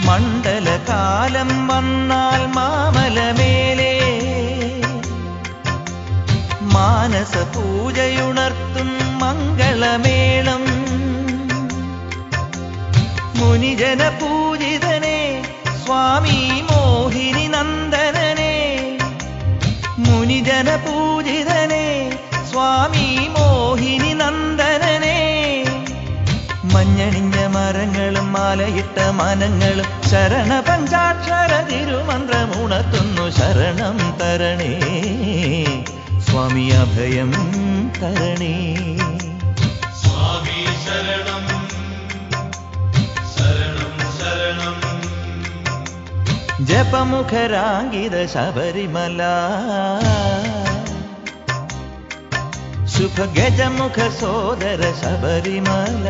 മണ്ഡലകാലം വന്നാൽ മാമലമേലെ മാനസ പൂജയുണർത്തും മംഗളമേളം. മുനിജന പൂജിതനെ സ്വാമി മോഹിനി നന്ദനനെ, മുനിജന പൂജിതനെ സ്വാമി മോഹിനി നന്ദനനെ. മഞ്ഞണിഞ്ഞ മരങ്ങളും മാലയിട്ട മനങ്ങളും ശരണ പഞ്ചാക്ഷര തിരുമന്ത്രമുണർത്തുന്നു. ശരണം തരണേ സ്വാമി, അഭയം തരണേ സ്വാമി. ശരണം ശരണം ശരണം. ജപമുഖരാങ്കിത ശബരിമല, ശുഭഗജമുഖ സോദര ശബരിമല.